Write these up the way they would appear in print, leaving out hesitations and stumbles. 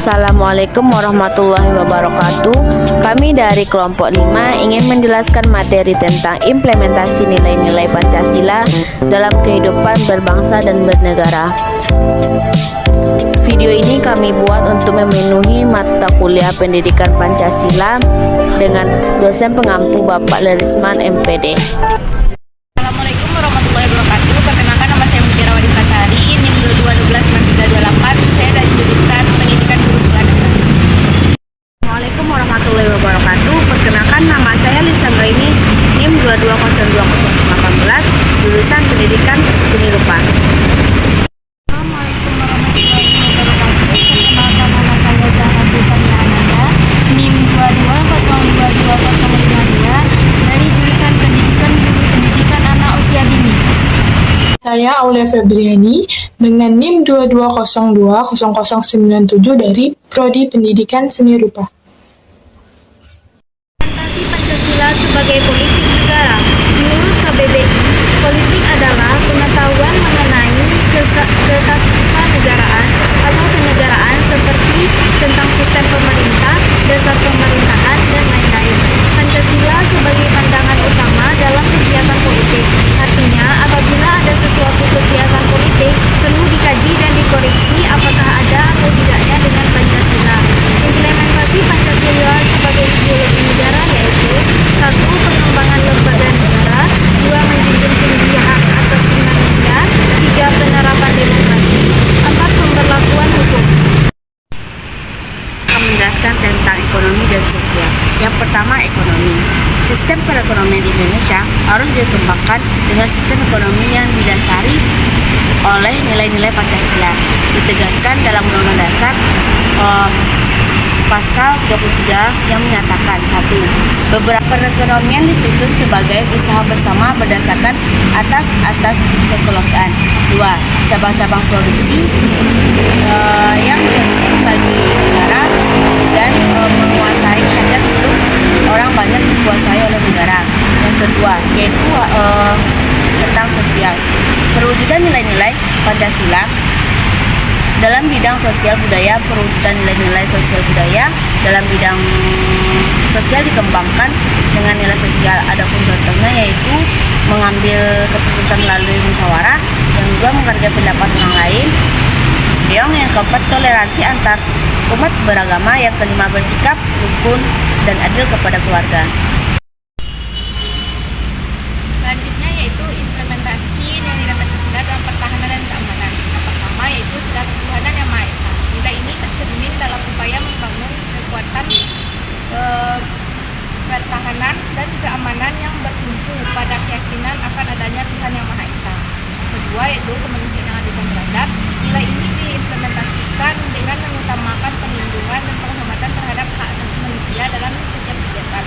Assalamualaikum warahmatullahi wabarakatuh. Kami dari kelompok 5 ingin menjelaskan materi tentang implementasi nilai-nilai Pancasila dalam kehidupan berbangsa dan bernegara. Video ini kami buat untuk memenuhi mata kuliah pendidikan Pancasila dengan dosen pengampu Bapak Lerisman MPD. Assalamualaikum warahmatullahi wabarakatuh. Perkenalkan, nama saya Mutiara Wadikasari, NIM 22129328. Saya dari jurusan Pendidikan Guru Sekolah Dasar. Assalamualaikum warahmatullahi wabarakatuh. Perkenalkan, nama saya Lisa Raini, NIM 220218, jurusan Pendidikan Seni Rupa. Assalamualaikum warahmatullahi wabarakatuh. Perkenalkan, nama saya Zahra Tusani Ananda, NIM 22022052 dari jurusan Pendidikan Guru Pendidikan Anak Usia Dini. Saya Aulia Febriani dengan NIM 22020097 dari Prodi Pendidikan Seni Rupa. Implementasi Pancasila sebagai politik negara. Menurut KBBI, politik adalah pengetahuan mengenai ketatanegaraan atau kenegaraan seperti tentang sistem pemerintah, dasar pemerintahan, dan lain-lain. Pancasila sebagai pandangan utama dalam kegiatan politik. Artinya, apabila ada sesuatu kegiatan politik, perlu dikaji dan dikoreksi apakah ada atau tidaknya dengan Pancasila. Implementasi Pancasila sebagai ideologi negara yaitu 1. Pengembangan lembaga negara, 2. Menjunjung tinggi hak asasi manusia, 3. Penerapan demokrasi, 4. Pemberlakuan hukum. Akan menjelaskan tentang ekonomi dan sosial. Yang pertama, ekonomi. Sistem perekonomian di Indonesia harus dikembangkan dengan sistem ekonomi yang didasari oleh nilai-nilai Pancasila. Ditegaskan dalam Undang-Undang Dasar Pasal 33 yang menyatakan 1. Beberapa perekonomian disusun sebagai usaha bersama berdasarkan atas asas kekelompaan. 2. Cabang-cabang produksi yang penting bagi negara dan menguasai hajat hidup orang banyak dikuasai oleh negara. Yang kedua yaitu tentang sosial. Perwujudan nilai-nilai Pancasila dalam bidang sosial budaya. Perwujudan nilai-nilai sosial budaya dalam bidang sosial dikembangkan dengan nilai sosial. Adapun contohnya yaitu mengambil keputusan melalui musyawarah, yang kedua menghargai pendapat orang lain, yang keempat toleransi antar umat beragama, yang kelima bersikap rukun dan adil kepada keluarga. Selanjutnya yaitu implementasi nilai-nilai Pancasila dalam pertahanan dan keamanan. Yang pertama yaitu sudah ketuhanan yang Maha Esa. Nilai ini tercermin dalam upaya membangun kekuatan pertahanan dan keamanan yang bertumpu pada keyakinan akan adanya Tuhan yang Maha Esa. Kedua yaitu kemanusiaan yang adil dan beradab. Nilai ini diimplementasikan dengan mengutamakan perlindungan dan penghormatan terhadap hak asasi manusia dalam setiap kegiatan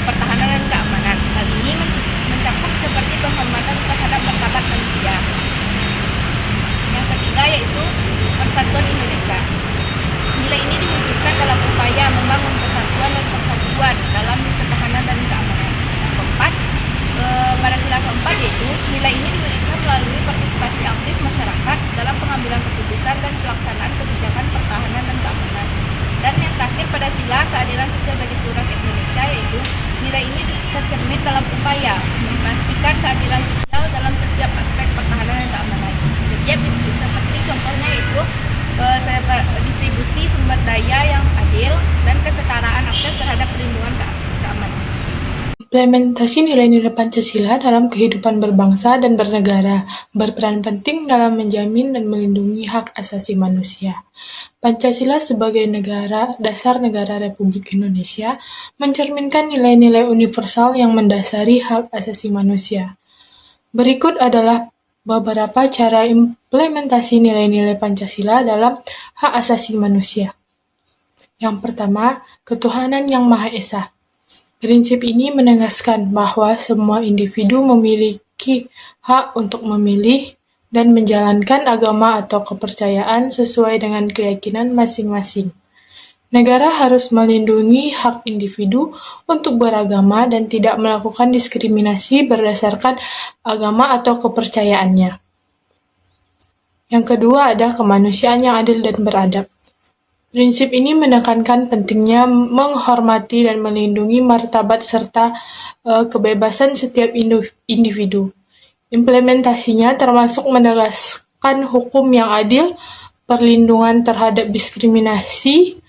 pertahanan dan keamanan. Hal ini mencakup seperti penghormatan terhadap martabat manusia. Yang ketiga yaitu persatuan Indonesia. Nilai ini diwujudkan dalam upaya membangun kesatuan dan persatuan dalam pertahanan dan keamanan. Yang keempat, pada sila keempat yaitu nilai ini diwujudkan melalui partisipasi aktif masyarakat dalam pengambilan keputusan dan pelaksanaan kebijakan pertahanan dan keamanan. Dan yang terakhir pada sila keadilan sosial bagi seluruh rakyat Indonesia, yaitu nilai ini tercermin dalam upaya memastikan keadilan sosial dalam setiap aspek pertahanan dan keamanan. Setiap seperti contohnya yaitu distribusi sumber daya yang adil dan kesetaraan akses terhadap perlindungan keamanan. Implementasi nilai-nilai Pancasila dalam kehidupan berbangsa dan bernegara berperan penting dalam menjamin dan melindungi hak asasi manusia. Pancasila sebagai negara dasar negara Republik Indonesia mencerminkan nilai-nilai universal yang mendasari hak asasi manusia. Berikut adalah beberapa cara implementasi nilai-nilai Pancasila dalam hak asasi manusia. Yang pertama, ketuhanan yang Maha Esa. Prinsip ini menegaskan bahwa semua individu memiliki hak untuk memilih dan menjalankan agama atau kepercayaan sesuai dengan keyakinan masing-masing. Negara harus melindungi hak individu untuk beragama dan tidak melakukan diskriminasi berdasarkan agama atau kepercayaannya. Yang kedua ada kemanusiaan yang adil dan beradab. Prinsip ini menekankan pentingnya menghormati dan melindungi martabat serta kebebasan setiap individu. Implementasinya termasuk menegaskan hukum yang adil, perlindungan terhadap diskriminasi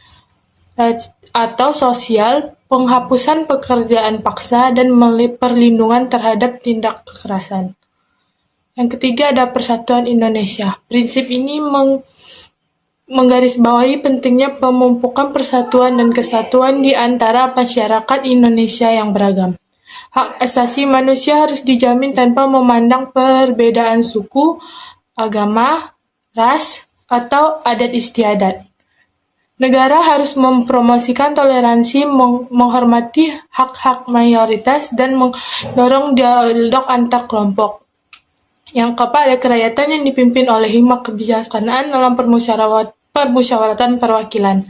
atau sosial, penghapusan pekerjaan paksa, dan perlindungan terhadap tindak kekerasan. Yang ketiga ada Persatuan Indonesia. Prinsip ini menggarisbawahi pentingnya pemupukan persatuan dan kesatuan di antara masyarakat Indonesia yang beragam. Hak asasi manusia harus dijamin tanpa memandang perbedaan suku, agama, ras, atau adat istiadat. Negara harus mempromosikan toleransi, menghormati hak-hak mayoritas, dan mendorong dialog antar kelompok. Yang keempat ada kerakyatan yang dipimpin oleh hikmat kebijaksanaan dalam permusyawaratan perwakilan.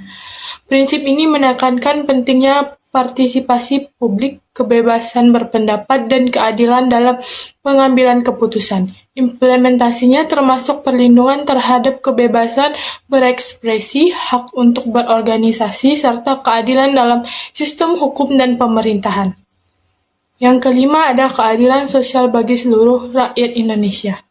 Prinsip ini menekankan pentingnya partisipasi publik, kebebasan berpendapat, dan keadilan dalam pengambilan keputusan. Implementasinya termasuk perlindungan terhadap kebebasan berekspresi, hak untuk berorganisasi, serta keadilan dalam sistem hukum dan pemerintahan. Yang kelima ada keadilan sosial bagi seluruh rakyat Indonesia.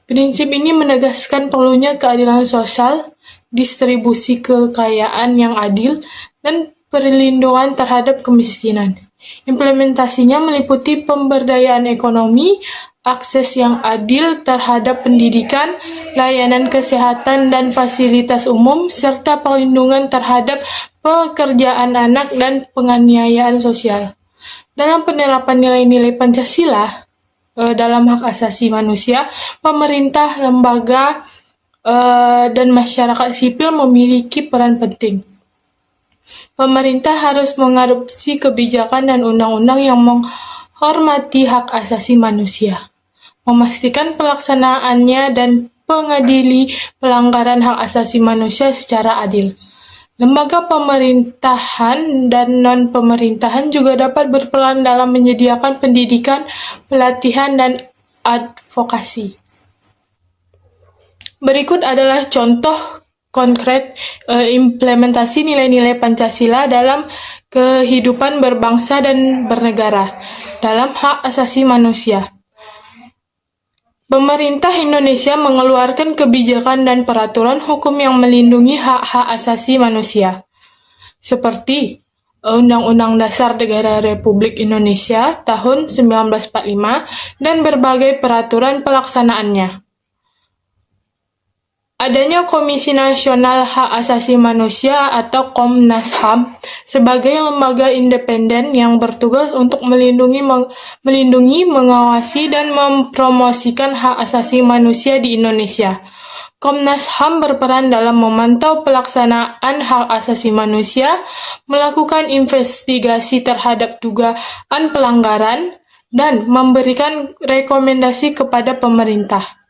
Prinsip ini menegaskan perlunya keadilan sosial, distribusi kekayaan yang adil, dan perlindungan terhadap kemiskinan. Implementasinya meliputi pemberdayaan ekonomi, akses yang adil terhadap pendidikan, layanan kesehatan dan fasilitas umum, serta perlindungan terhadap pekerjaan anak dan penganiayaan sosial. Dalam penerapan nilai-nilai Pancasila dalam hak asasi manusia, pemerintah, lembaga, dan masyarakat sipil memiliki peran penting. Pemerintah harus mengadopsi kebijakan dan undang-undang yang menghormati hak asasi manusia, memastikan pelaksanaannya, dan mengadili pelanggaran hak asasi manusia secara adil. Lembaga pemerintahan dan non-pemerintahan juga dapat berperan dalam menyediakan pendidikan, pelatihan, dan advokasi. Berikut adalah contoh konkret implementasi nilai-nilai Pancasila dalam kehidupan berbangsa dan bernegara dalam hak asasi manusia. Pemerintah Indonesia mengeluarkan kebijakan dan peraturan hukum yang melindungi hak-hak asasi manusia, seperti Undang-Undang Dasar Negara Republik Indonesia tahun 1945 dan berbagai peraturan pelaksanaannya. Adanya Komisi Nasional Hak Asasi Manusia atau Komnas HAM sebagai lembaga independen yang bertugas untuk melindungi, mengawasi, dan mempromosikan hak asasi manusia di Indonesia. Komnas HAM berperan dalam memantau pelaksanaan hak asasi manusia, melakukan investigasi terhadap dugaan pelanggaran, dan memberikan rekomendasi kepada pemerintah.